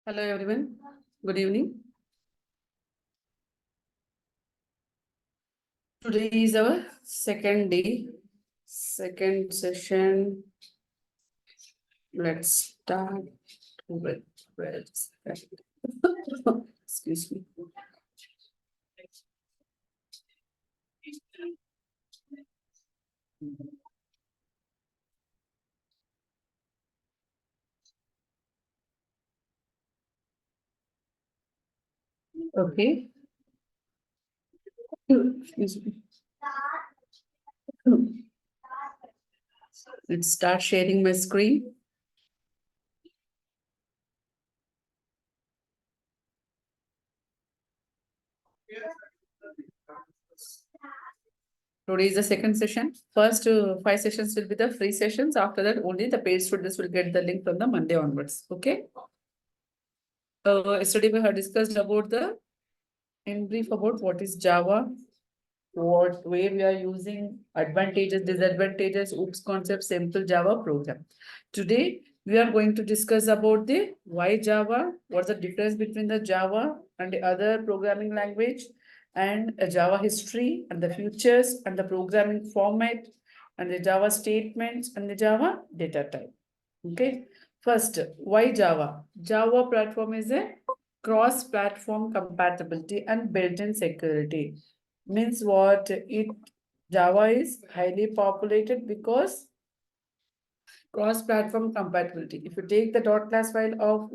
Hello everyone, good evening. Today is our second day, second session. Let's start with excuse me. Okay. Excuse me. Let's start sharing my screen. Today is the second session. First 5 sessions will be the free sessions. After that, only the paid students will get the link from the Monday onwards. Okay. Yesterday we have discussed about in brief about what is Java, what way we are using, advantages, disadvantages, OOPS concept, simple Java program. Today, we are going to discuss about the why Java, what's the difference between the Java and the other programming language, and a Java history and the futures and the programming format and the Java statements and the Java data type. Okay. First, why Java? Java platform is a cross-platform compatibility and built-in security. Means what? Java is highly populated because cross-platform compatibility. If you take the .class file of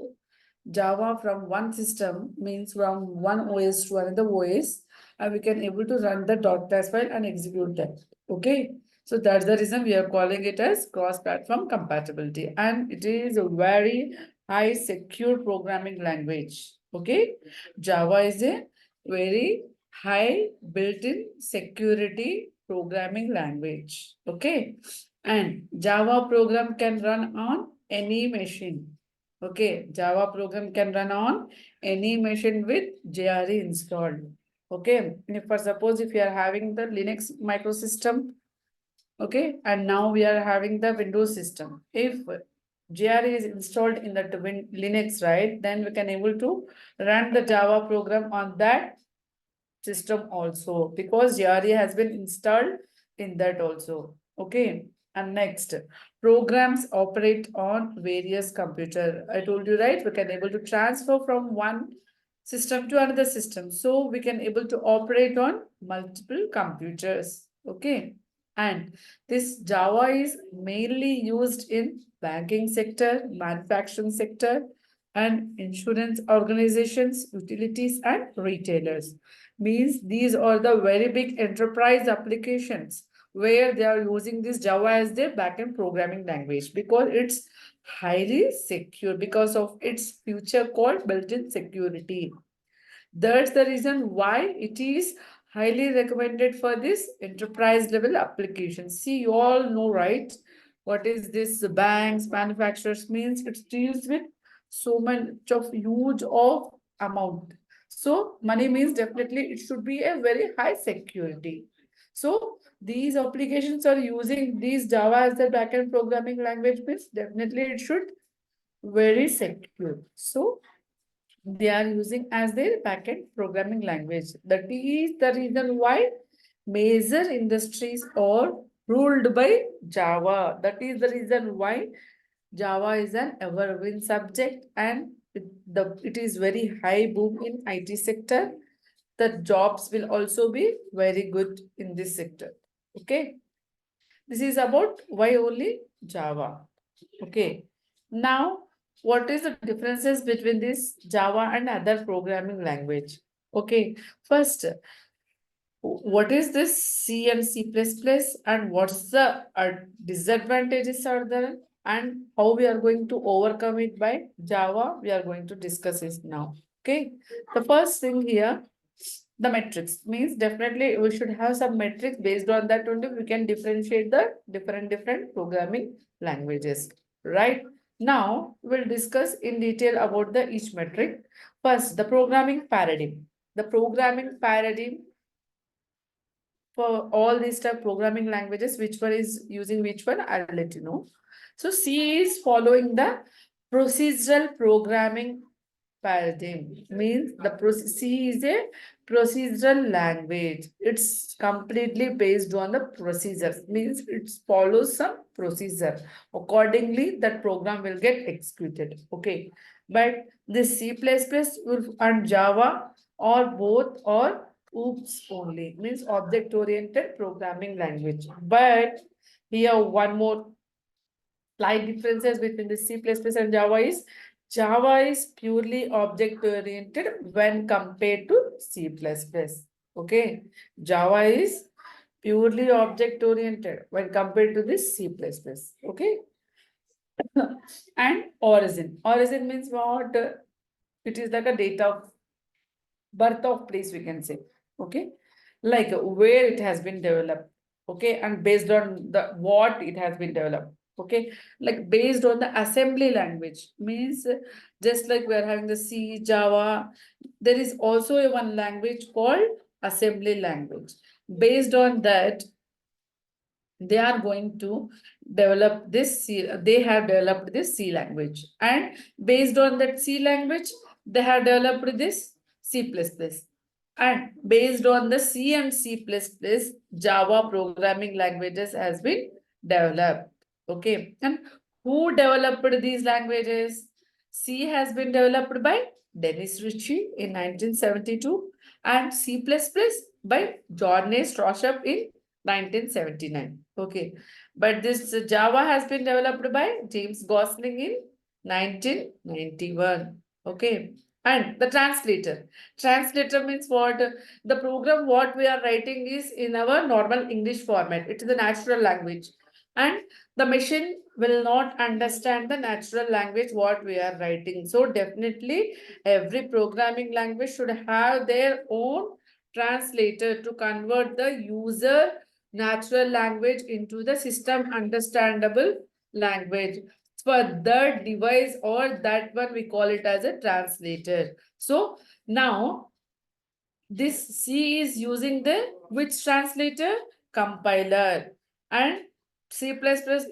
Java from one system, means from one OS to another OS, and we can able to run the .class file and execute that. Okay. So that's the reason we are calling it as cross-platform compatibility. And it is a very high secure programming language. Okay. Java is a very high built-in security programming language. Okay. And Java program can run on any machine. Okay, Java program can run on any machine with JRE installed. Okay, if for suppose if you are having the Linux microsystem, okay, and now we are having the Windows system. If JRE is installed in that Linux, right, then we can able to run the Java program on that system also because JRE has been installed in that also. Okay. And next, programs operate on various computer. I told you, right? We can able to transfer from one system to another system. So we can able to operate on multiple computers. Okay. And this Java is mainly used in banking sector, manufacturing sector, and insurance organizations, utilities, and retailers. Means these are the very big enterprise applications where they are using this Java as their backend programming language because it's highly secure because of its feature called built-in security. That's the reason why it is highly recommended for this enterprise level application. See, you all know, right? What is this banks, manufacturers means it deals with so much of huge of amount. So money means definitely it should be a very high security. So these applications are using these Java as their backend programming language means definitely it should very secure. So they are using as their backend programming language. That is the reason why major industries are ruled by Java. That is the reason why Java is an evergreen subject and it is very high boom in IT sector. The jobs will also be very good in this sector. Okay. This is about why only Java. Okay. Now, what is the differences between this Java and other programming language? Okay. First, what is this C and C++ and what's the disadvantages are there and how we are going to overcome it by Java? We are going to discuss it now. Okay. The first thing here, the metrics means definitely we should have some metrics based on that only we can differentiate the different programming languages, right? Now we'll discuss in detail about the each metric. First, the programming paradigm. The programming paradigm for all these type programming languages, which one is using which one, I'll let you know. So C is following the procedural programming paradigm means the C is a procedural language. It's completely based on the procedures, means it follows some procedure. Accordingly, that program will get executed. Okay. But this C++ and Java or both or OOPS only, means object-oriented programming language. But here one more slight differences between the C++ and Java is purely object oriented when compared to C++. Okay. Java is purely object oriented when compared to this C++. Okay. And origin. Origin means what? It is like a date of birth of place, we can say. Okay. Like where it has been developed. Okay. And based on the what it has been developed. Okay, like based on the assembly language, means just like we are having the C, Java, there is also a one language called assembly language. Based on that, they are going to develop this C, they have developed this C language, and based on that C language, they have developed this C++. And based on the C and C++, Java programming languages has been developed. Okay. And who developed these languages? C has been developed by Dennis Ritchie in 1972 and C++ by John A. Stroushap in 1979. Okay. But this Java has been developed by James Gosling in 1991. Okay. And the translator. Translator means what? The program what we are writing is in our normal English format. It is a natural language. And the machine will not understand the natural language what we are writing. So definitely every programming language should have their own translator to convert the user natural language into the system understandable language. For that device or that one, we call it as a translator. So now this C is using the which translator? Compiler. And C++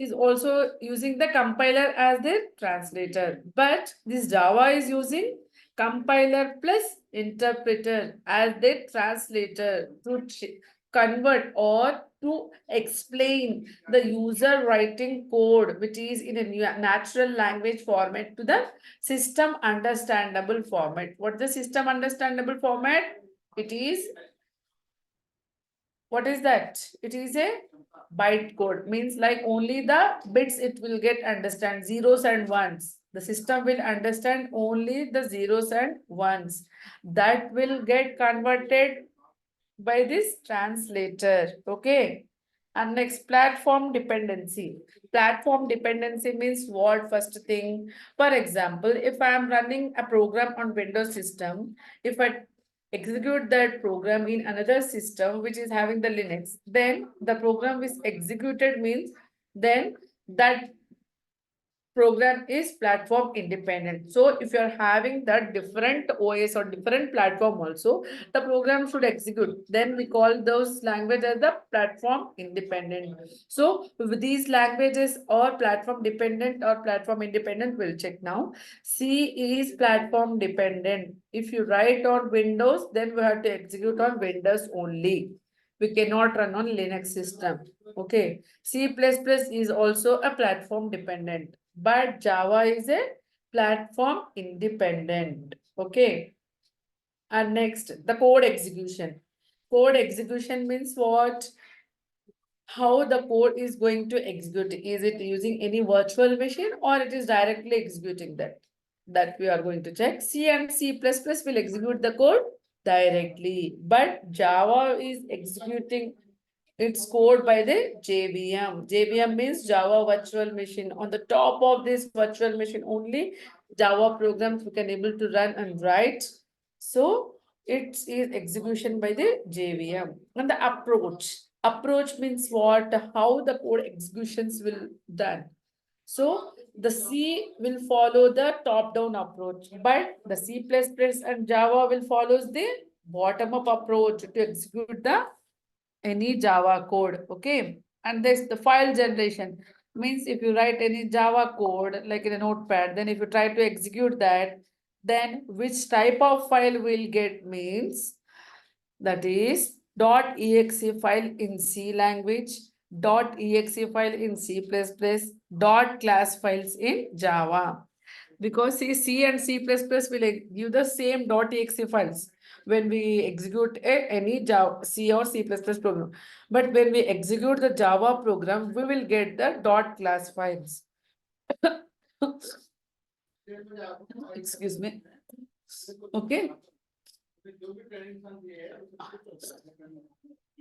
is also using the compiler as the translator. But this Java is using compiler plus interpreter as the translator to convert or to explain the user writing code which is in a natural language format to the system understandable format. What is the system understandable format? It is, what is that? It is a byte code, means like only the bits it will get understand, zeros and ones. The system will understand only the zeros and ones. That will get converted by this translator. Okay. And next, platform dependency. Platform dependency means what? First thing, for example, if I am running a program on Windows system, if I execute that program in another system which is having the Linux, then the program is executed means then that program is platform independent. So if you are having that different OS or different platform also, the program should execute. Then we call those languages as the platform independent. So with these languages or platform dependent or platform independent, we'll check now. C is platform dependent. If you write on Windows, then we have to execute on Windows only. We cannot run on Linux system. Okay. C++ is also a platform dependent, but Java is a platform independent. Okay. And next, the code execution. Code execution means what? How the code is going to execute. Is it using any virtual machine or it is directly executing that? That we are going to check. C and C++ will execute the code directly, but Java is executing its code by the JVM. JVM means Java Virtual Machine. On the top of this virtual machine only, Java programs we can able to run and write. So it is execution by the JVM. And the approach. Approach means what? How the code executions will done. So the C will follow the top-down approach, but the C++ and Java will follow the bottom-up approach to execute the any Java code. Okay. And this the file generation means if you write any Java code like in a notepad, then if you try to execute that, Then which type of file we'll get means that is .exe file in C language, .exe file in C++, .class files in Java. Because C and C++ will give the same .exe files when we execute any Java, C or C++ program. But when we execute the Java program, we will get the .class files. Excuse me. Okay.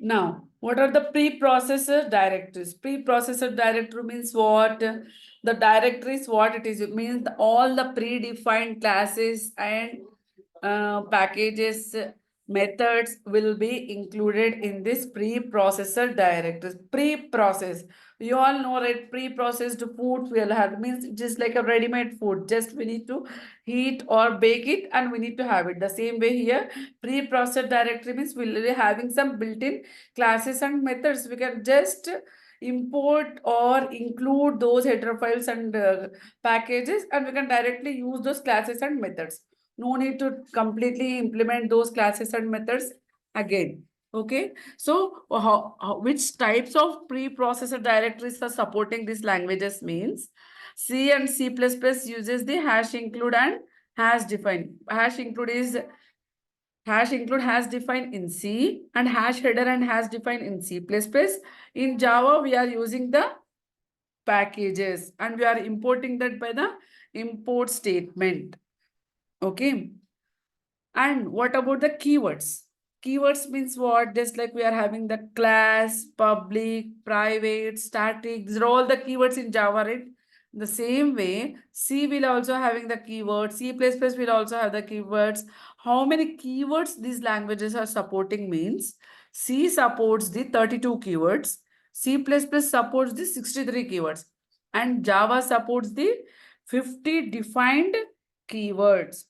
Now, what are the preprocessor directories? Preprocessor directory means what? The directory is what it is. It means all the predefined classes and packages, methods will be included in this preprocessor directories. Pre-process. You all know, right? Pre-processed food will have means just like a ready-made food. Just we need to heat or bake it and we need to have it. The same way here, pre-processed directory means we'll be having some built-in classes and methods. We can just import or include those header files and packages, and we can directly use those classes and methods. No need to completely implement those classes and methods again. Okay, so which types of preprocessor directories are supporting these languages means C and C++ uses the hash include and hash define. Hash include has defined in C and hash header and hash defined in C++. In Java, we are using the packages and we are importing that by the import statement. Okay. And what about the keywords? Keywords means what? Just like we are having the class, public, private, static. These are all the keywords in Java, right? The same way, C will also having the keywords. C++ will also have the keywords. How many keywords these languages are supporting means C supports the 32 keywords. C++ supports the 63 keywords. And Java supports the 50 defined keywords.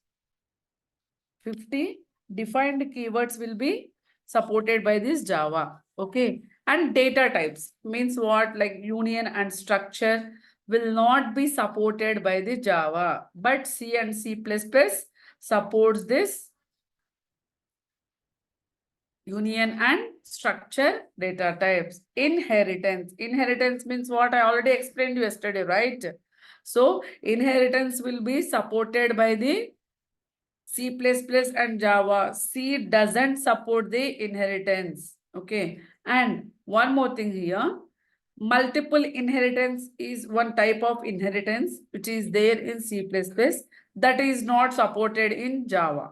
50 defined keywords will be supported by this Java. Okay. And data types means what? Like union and structure will not be supported by the Java. But C and C++ supports this union and structure data types. Inheritance. Inheritance means what? I already explained yesterday, right? So inheritance will be supported by the C++ and Java. C doesn't support the inheritance. Okay. And one more thing here. Multiple inheritance is one type of inheritance which is there in C++ that is not supported in Java.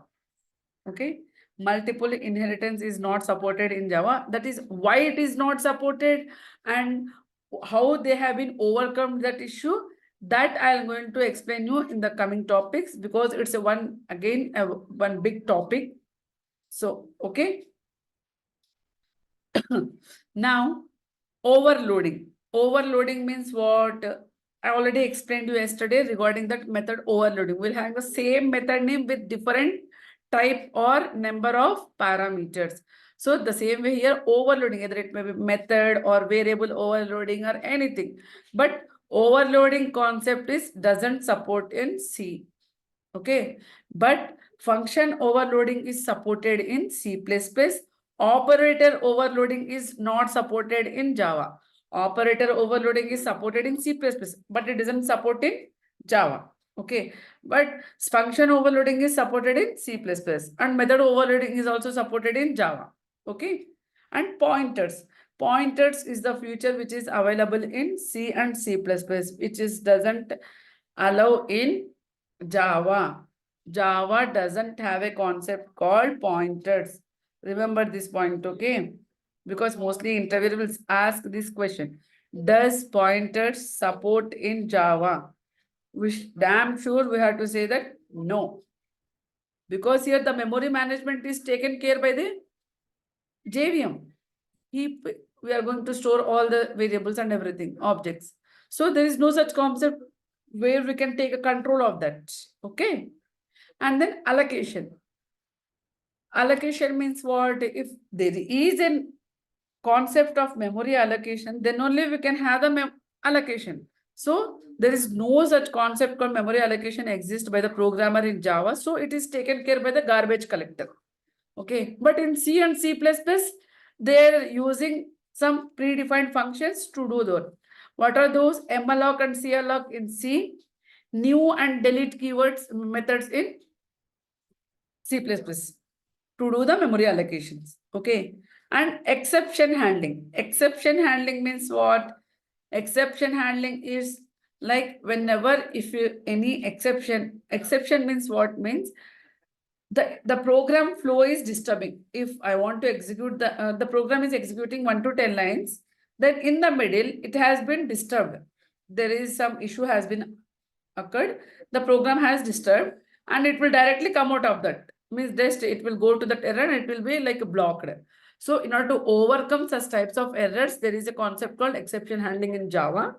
Okay. Multiple inheritance is not supported in Java. That is why it is not supported and how they have been overcome that issue. That I am going to explain you in the coming topics because it's a one big topic. So, okay. Now, overloading. Overloading means what? I already explained you yesterday regarding that method overloading. We'll have the same method name with different type or number of parameters. So the same way here, overloading, either it may be method or variable overloading or anything. But overloading concept is doesn't support in C. Okay. But function overloading is supported in C++. Operator overloading is not supported in Java. Operator overloading is supported in C++, but it doesn't support in Java. Okay. But function overloading is supported in C++ and method overloading is also supported in Java. Okay. And pointers. Pointers is the feature which is available in C and C++, which is doesn't allow in Java. Java doesn't have a concept called pointers. Remember this point, okay? Because mostly interviewer will ask this question. Does pointers support in Java? Which damn sure we have to say that no. Because here the memory management is taken care by the JVM. We are going to store all the variables and everything, objects. So there is no such concept where we can take a control of that. Okay. And then allocation. Allocation means what? If there is a concept of memory allocation, then only we can have the allocation. So there is no such concept called memory allocation exists by the programmer in Java. So it is taken care by the garbage collector. Okay, but in C and C++, they're using some predefined functions to do that. What are those? malloc and calloc in C, new and delete keywords methods in C++ to do the memory allocations. Okay, and exception handling. Exception handling means what? Exception handling is like whenever if you any exception means what? Means the program flow is disturbing. If I want to execute the program is executing 1 to 10 lines, then in the middle it has been disturbed. There is some issue has been occurred. The program has disturbed and it will directly come out of that. Means just it will go to that error and it will be like blocked. So in order to overcome such types of errors, there is a concept called exception handling in Java,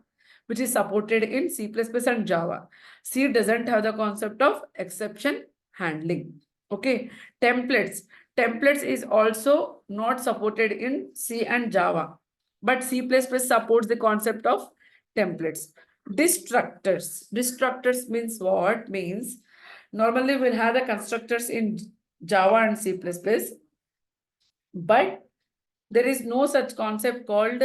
which is supported in C++ and Java. C doesn't have the concept of exception handling. Okay, templates. Templates is also not supported in C and Java, but C++ supports the concept of templates. Destructors. Destructors means what? Means normally we'll have the constructors in Java and C++, but there is no such concept called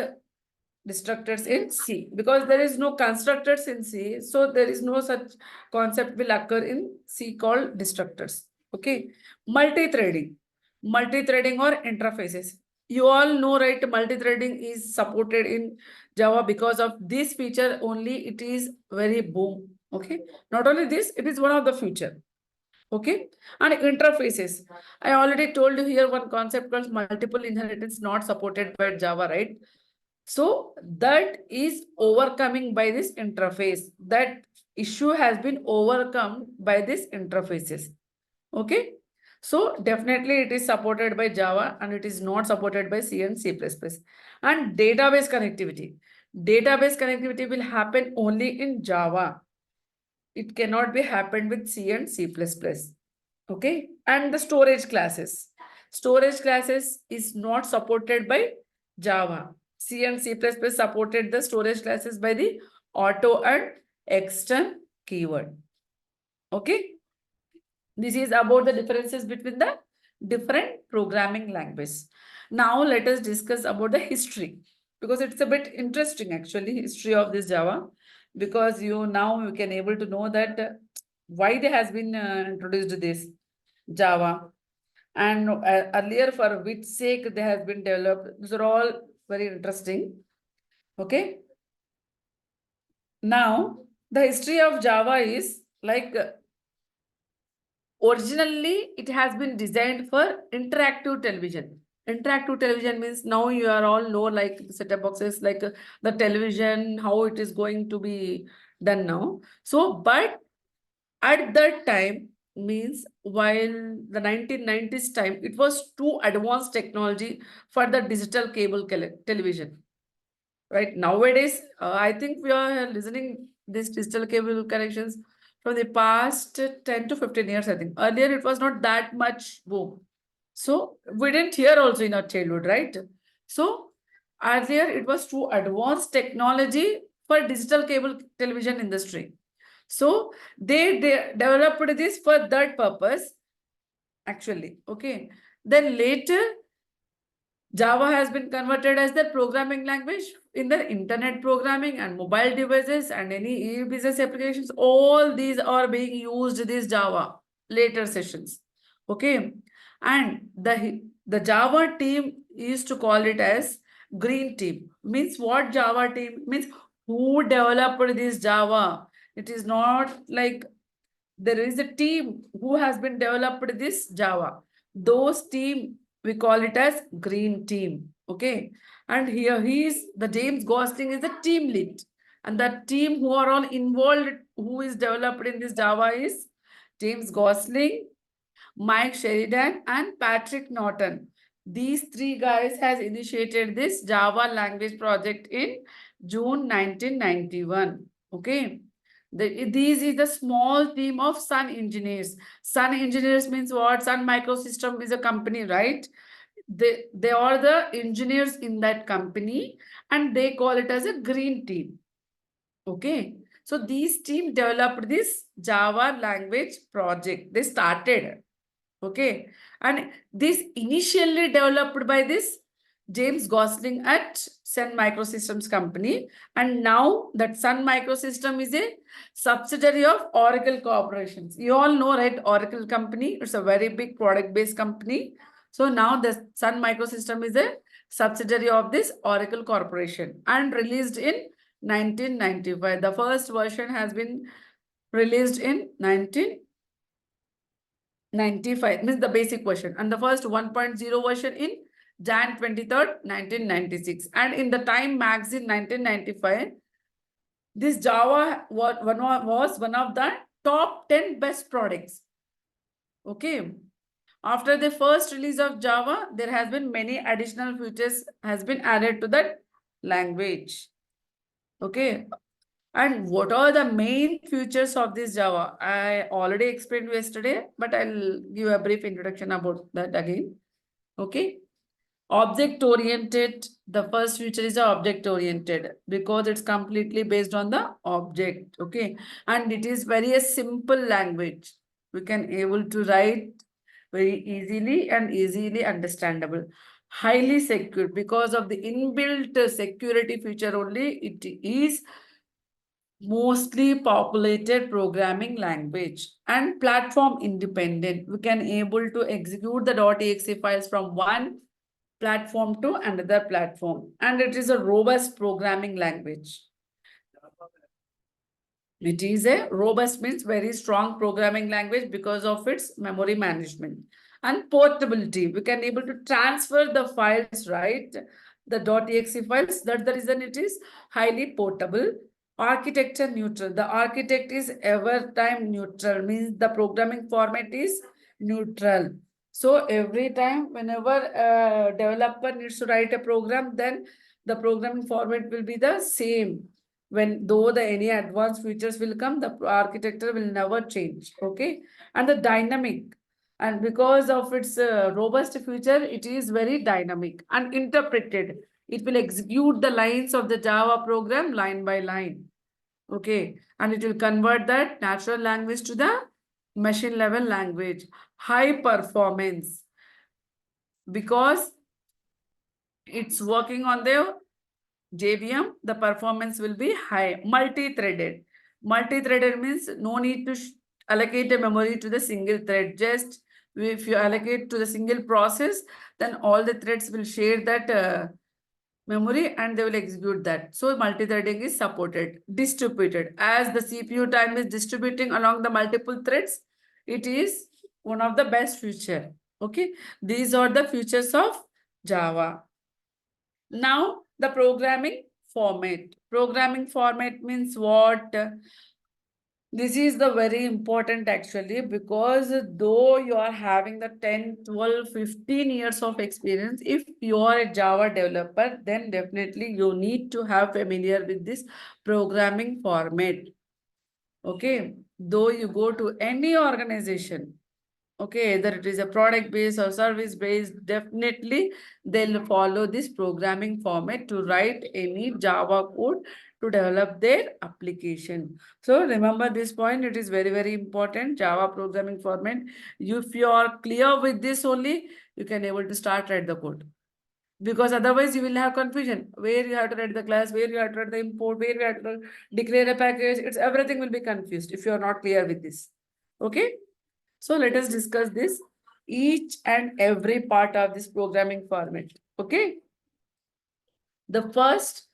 destructors in C because there is no constructors in C. So there is no such concept will occur in C called destructors. Okay. Multi-threading. Multi-threading or interfaces. You all know, right? Multi-threading is supported in Java because of this feature only. It is very boom. Okay. Not only this, it is one of the feature. Okay. And interfaces. I already told you here one concept called multiple inheritance not supported by Java, right? So that is overcoming by this interface. That issue has been overcome by these interfaces. Okay. So definitely it is supported by Java and it is not supported by C and C++. And database connectivity. Database connectivity will happen only in Java. It cannot be happened with C and C++. Okay. And the storage classes. Storage classes is not supported by Java. C and C++ supported the storage classes by the auto and extern keyword. Okay. This is about the differences between the different programming languages. Now let us discuss about the history because it's a bit interesting actually history of this Java because you can able to know that why they has been introduced this Java and earlier for which sake they have been developed. These are all very interesting. Okay. Now the history of Java is like originally it has been designed for interactive television. Interactive television means now you are all know like the set-top boxes, like the television, how it is going to be done now. So, but at that time means while the 1990s time, it was too advanced technology for the digital cable television. Right nowadays, I think we are listening these digital cable connections from the past 10 to 15 years, I think. Earlier, it was not that much boom. So we didn't hear also in our childhood, right? So earlier, it was too advanced technology for digital cable television industry. So they developed this for that purpose, actually. Okay. Then later, Java has been converted as the programming language in the internet programming and mobile devices and any e-business applications. All these are being used this Java later sessions. Okay. And the Java team used to call it as green team. Means what Java team? Means who developed this Java. It is not like there is a team who has been developed this Java. Those team, we call it as green team. Okay. And here he is, the James Gosling is the team lead. And the team who are all involved, who is developed in this Java is James Gosling, Mike Sheridan, and Patrick Norton. These three guys has initiated this Java language project in June 1991. Okay. This is the small team of Sun Engineers. Sun Engineers means what? Sun Microsystem is a company, right? They are the engineers in that company and they call it as a green team. Okay. So these team developed this Java language project. They started. Okay. And this initially developed by this James Gosling at Sun Microsystems company. And now that Sun Microsystem is a subsidiary of Oracle Corporations. You all know, right? Oracle company. It's a very big product-based company. So now the Sun Microsystem is a subsidiary of this Oracle Corporation and released in 1995. The first version has been released in 1995, means the basic version, and the first 1.0 version in Jan 23rd, 1996. And in the Time magazine 1995, this Java was one of the top 10 best products. Okay. After the first release of Java, there has been many additional features has been added to that language. Okay. And what are the main features of this Java? I already explained yesterday, but I'll give a brief introduction about that again. Okay. Object-oriented, the first feature is object-oriented because it's completely based on the object. Okay. And it is very a simple language. We can able to write very easily and easily understandable. Highly secure because of the inbuilt security feature only. It is mostly populated programming language and platform independent. We can able to execute the .exe files from one platform to another platform, and it is a robust programming language. It is a robust means very strong programming language because of its memory management and portability. We can able to transfer the files, right? The .exe files. That's the reason it is highly portable. Architecture neutral. The architect is ever time neutral, means the programming format is neutral. So every time whenever a developer needs to write a program, then the programming format will be the same. When though the any advanced features will come, the architecture will never change. Okay. And the dynamic, and because of its robust feature, it is very dynamic and interpreted. It will execute the lines of the Java program line by line. Okay. And it will convert that natural language to the machine level language. High performance because it's working on the JVM, the performance will be high. Multi-threaded. Multi-threaded means no need to allocate a memory to the single thread. Just if you allocate to the single process, then all the threads will share that memory and they will execute that. So multi-threading is supported. Distributed. As the CPU time is distributing along the multiple threads, it is one of the best feature. Okay. These are the features of Java. Now, the programming format. Programming format means what? This is the very important actually, because though you are having the 10, 12, 15 years of experience, if you are a Java developer, then definitely you need to have familiar with this programming format. Okay. Though you go to any organization, okay, either it is a product based or service based, definitely they'll follow this programming format to write any Java code to develop their application. So remember this point, it is very, very important, Java programming format. If you are clear with this only, you can able to start write the code. Because otherwise you will have confusion, where you have to write the class, where you have to write the import, where you have to declare a package. It's everything will be confused if you are not clear with this. Okay. So let us discuss this, each and every part of this programming format. Okay. The first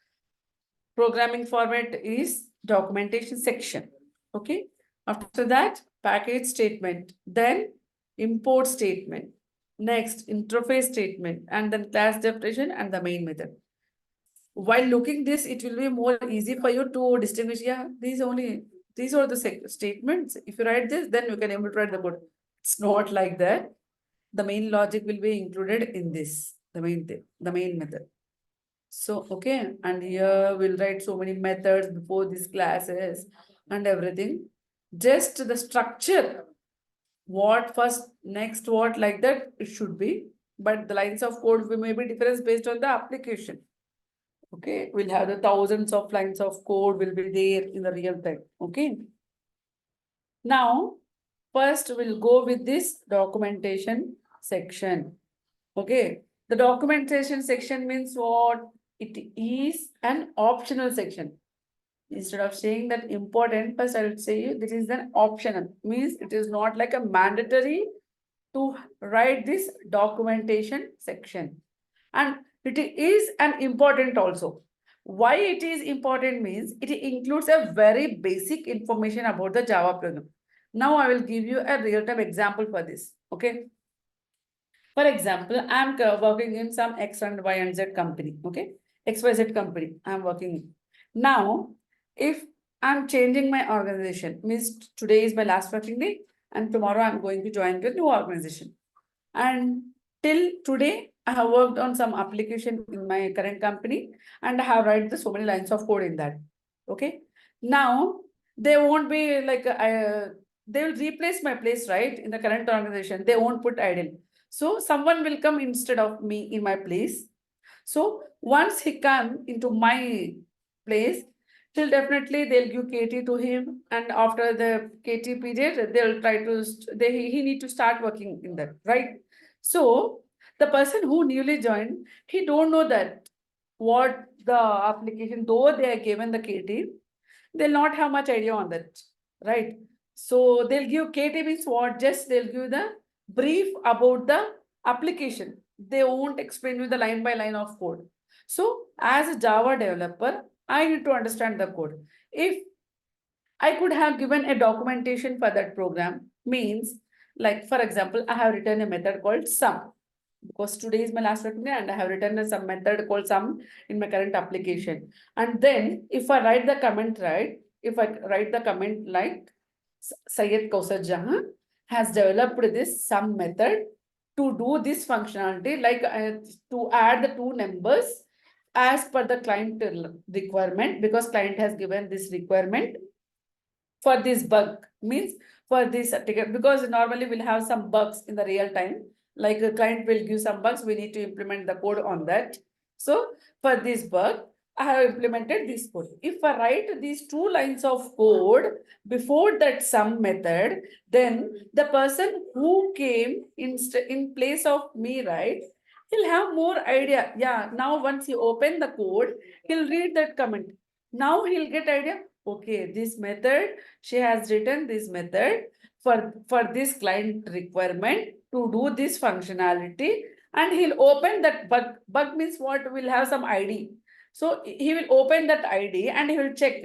programming format is documentation section. Okay. After that, package statement, then import statement, next interface statement, and then class definition and the main method. While looking this, it will be more easy for you to distinguish. Yeah, these are the statements. If you write this, then you can able to write the code. It's not like that. The main logic will be included in this, the main thing, the main method. So, okay, and here we'll write so many methods before these classes and everything. Just the structure, what first, next, what, like that, it should be. But the lines of code may be different based on the application. Okay, we'll have the thousands of lines of code will be there in the real time. Okay. Now, first we'll go with this documentation section. Okay, the documentation section means what? It is an optional section. Instead of saying that important, first I will say you this is an optional, means it is not like a mandatory to write this documentation section. And it is an important also. Why it is important means it includes a very basic information about the Java program. Now I will give you a real-time example for this. Okay. For example, I'm working in some X and Y and Z company. Okay. XYZ company I'm working in. Now, if I'm changing my organization, means today is my last working day and tomorrow I'm going to join the new organization. And till today, I have worked on some application in my current company and I have write the so many lines of code in that. Okay. Now they won't be like they will replace my place, right? In the current organization, they won't put idle. So someone will come instead of me in my place. So once he come into my place, till definitely they'll give KT to him, and after the KT period, they'll try to he need to start working in that, right? So the person who newly joined, he don't know that what the application, though they are given the KT, they'll not have much idea on that, right? So they'll give KT means what? Just they'll give the brief about the application. They won't explain you the line by line of code. So as a Java developer, I need to understand the code. If I could have given a documentation for that program, means like for example, I have written a method called sum because today is my last working day and I have written some method called sum in my current application. And then if I write the comment right, if I write the comment like Syed Kausar Jahan has developed this sum method to do this functionality, like to add the two numbers as per the client requirement, because client has given this requirement for this bug, means for this ticket, because normally we'll have some bugs in the real time, like a client will give some bugs, we need to implement the code on that. So for this bug, I have implemented this code. If I write these two lines of code before that sum method, then the person who came in place of me, right, he'll have more idea. Yeah, now once he open the code, he'll read that comment. Now he'll get idea. Okay, this method, she has written this method for this client requirement to do this functionality, and he'll open that bug. Bug means what? Will have some ID. So he will open that ID and he will check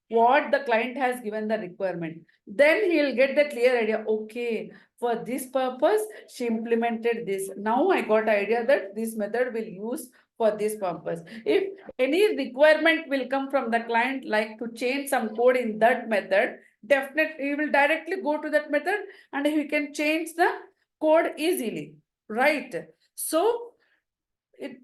what the client has given the requirement. Then he'll get the clear idea. Okay, for this purpose, she implemented this. Now I got idea that this method will use for this purpose. If any requirement will come from the client, like to change some code in that method, definitely he will directly go to that method and he can change the code easily, right? So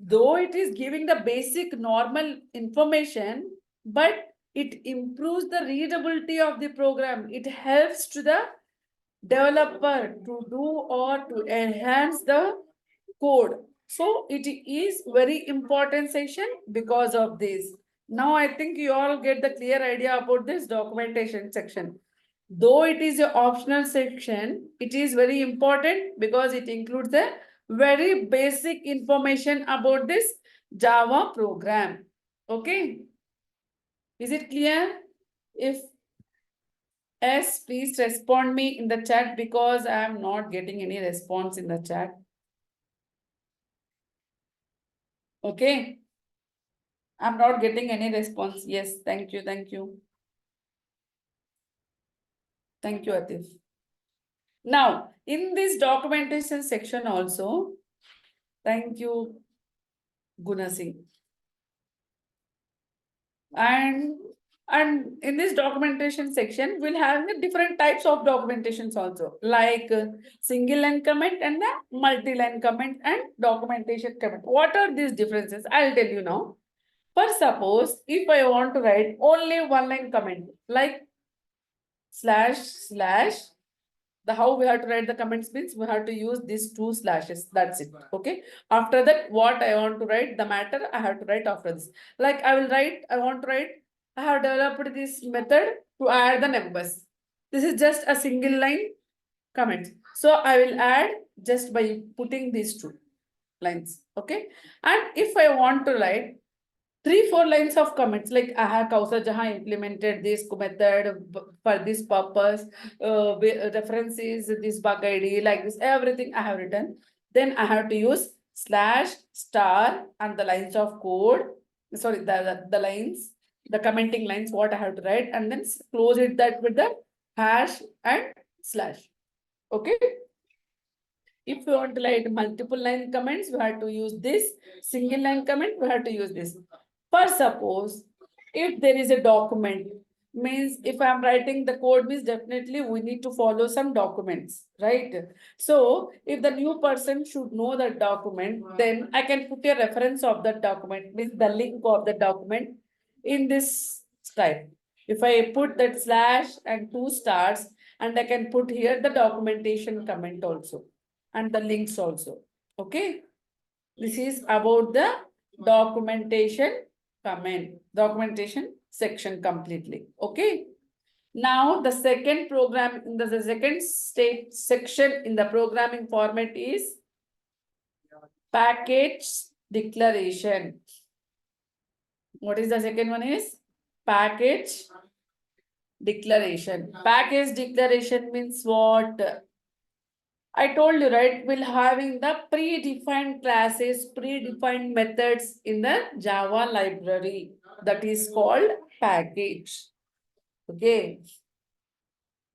though it is giving the basic normal information, but it improves the readability of the program. It helps to the developer to do or to enhance the code. So it is very important session because of this. Now I think you all get the clear idea about this documentation section. Though it is an optional section, it is very important because it includes the very basic information about this Java program. Okay. Is it clear? If yes, please respond me in the chat because I am not getting any response in the chat. Okay. I'm not getting any response. Yes, thank you, thank you. Thank you, Atif. Now, in this documentation section also, thank you, Guna Singh. And in this documentation section, we'll have the different types of documentations also, like single line comment and the multi-line comment and documentation comment. What are these differences? I'll tell you now. First, suppose if I want to write only one line comment, like // The how we have to write the comments means we have to use these two slashes. That's it. Okay. After that, what I want to write, the matter I have to write after this. Like I want to write, I have developed this method to add the numbers. This is just a single line comment. So I will add just by putting these two lines. Okay. And if I want to write 3-4 lines of comments, like I have Kausar Jahan implemented this method for this purpose, references, this bug ID, like this, everything I have written. Then I have to use slash star and the lines of code. Sorry, the lines, the commenting lines, what I have to write, and then close it that with the hash and slash. Okay. If you want to write multiple line comments, we have to use this. Single line comment, we have to use this. For suppose, if there is a document, means if I'm writing the code means definitely we need to follow some documents, right? So if the new person should know that document, then I can put a reference of that document, means the link of the document in this style. If I put that slash and 2 stars, and I can put here the documentation comment also and the links also. Okay. This is about the documentation documentation section completely. Okay. Now the second program in the second state section in the programming format is package declaration. What is the second one is package declaration. Package declaration means what? I told you, right? We'll having the predefined classes, predefined methods in the Java library. That is called package. Okay.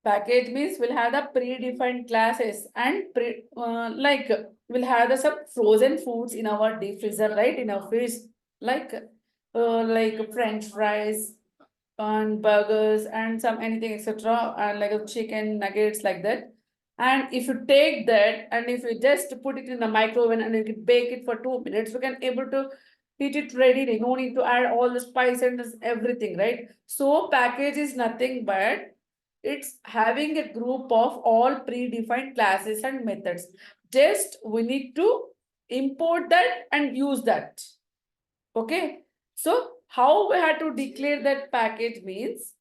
Package means we'll have the predefined classes and like we'll have the some frozen foods in our deep freezer, right? In our fridge, like French fries and burgers and some anything etc. And like a chicken nuggets like that. And if you take that and if you just put it in the microwave and you can bake it for 2 minutes, we can able to eat it ready. No need to add all the spice and everything, right? So package is nothing but it's having a group of all predefined classes and methods. Just we need to import that and use that. Okay. So how we have to declare that package means,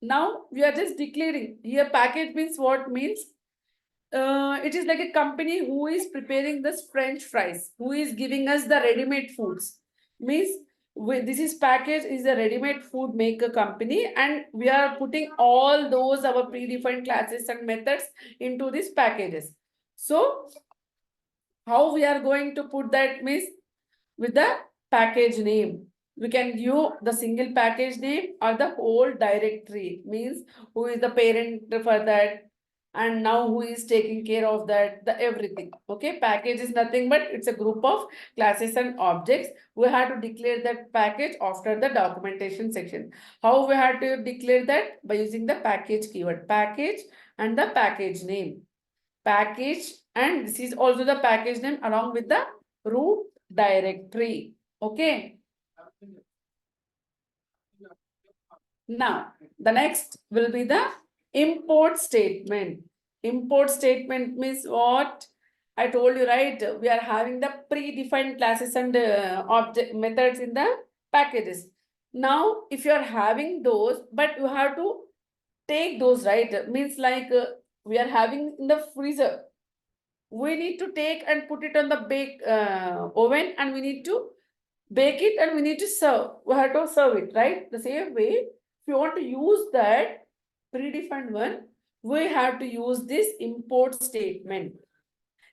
now we are just declaring here package means what means it is like a company who is preparing this French fries, who is giving us the ready-made foods. Means this is package is a ready-made food maker company, and we are putting all those our predefined classes and methods into these packages. So how we are going to put that means with the package name. We can give the single package name or the whole directory, means who is the parent for that and now who is taking care of that, the everything. Okay, package is nothing but it's a group of classes and objects. We have to declare that package after the documentation section. How we have to declare that? By using the package keyword, package and the package name. Package, and this is also the package name along with the root directory. Okay. Now, the next will be the import statement. Import statement means what? I told you, right? We are having the predefined classes and object methods in the packages. Now, if you are having those, but you have to take those, right? Means like we are having in the freezer. We need to take and put it on the bake oven, and we need to bake it and we need to serve. We have to serve it, right? The same way, if you want to use that predefined one, we have to use this import statement.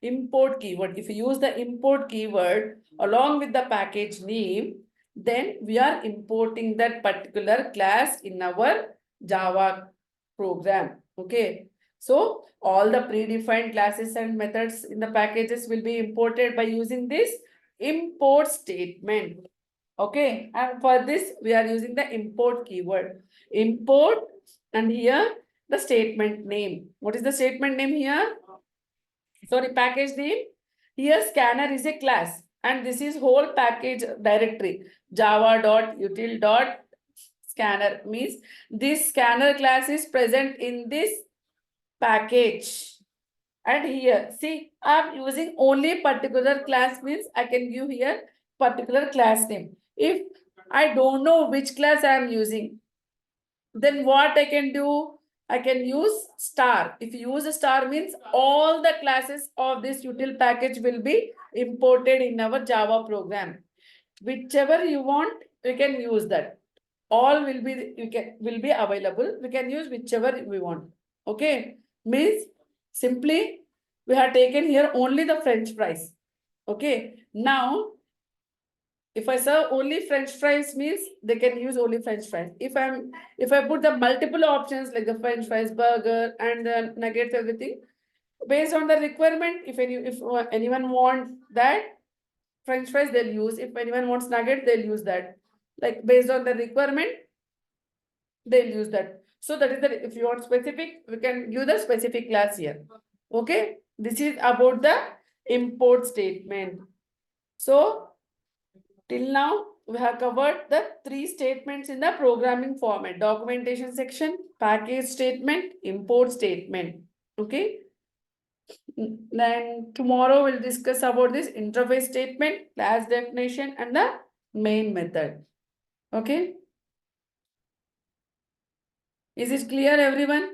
Import keyword. If you use the import keyword along with the package name, then we are importing that particular class in our Java program. Okay. So all the predefined classes and methods in the packages will be imported by using this import statement. Okay. And for this, we are using the import keyword. Import, and here the statement name. What is the statement name here? Sorry, package name. Here scanner is a class, and this is whole package directory. Java.util.scanner means this scanner class is present in this package. And here, see, I'm using only particular class means I can give here particular class name. If I don't know which class I am using, then what I can do? I can use star. If you use a star means all the classes of this util package will be imported in our Java program. Whichever you want, we can use that. All will be available. We can use whichever we want. Okay. Means simply we have taken here only the French fries. Okay. Now if I serve only French fries means they can use only French fries. If I put the multiple options like the French fries, burger, and the nuggets, everything, based on the requirement, if anyone wants that French fries, they'll use. If anyone wants nugget, they'll use that. Like based on the requirement, they'll use that. So that is the if you want specific, we can give the specific class here. Okay, this is about the import statement. So till now, we have covered the 3 statements in the programming format: documentation section, package statement, import statement. Okay. Then tomorrow we'll discuss about this interface statement, class definition, and the main method. Okay. Is it clear, everyone?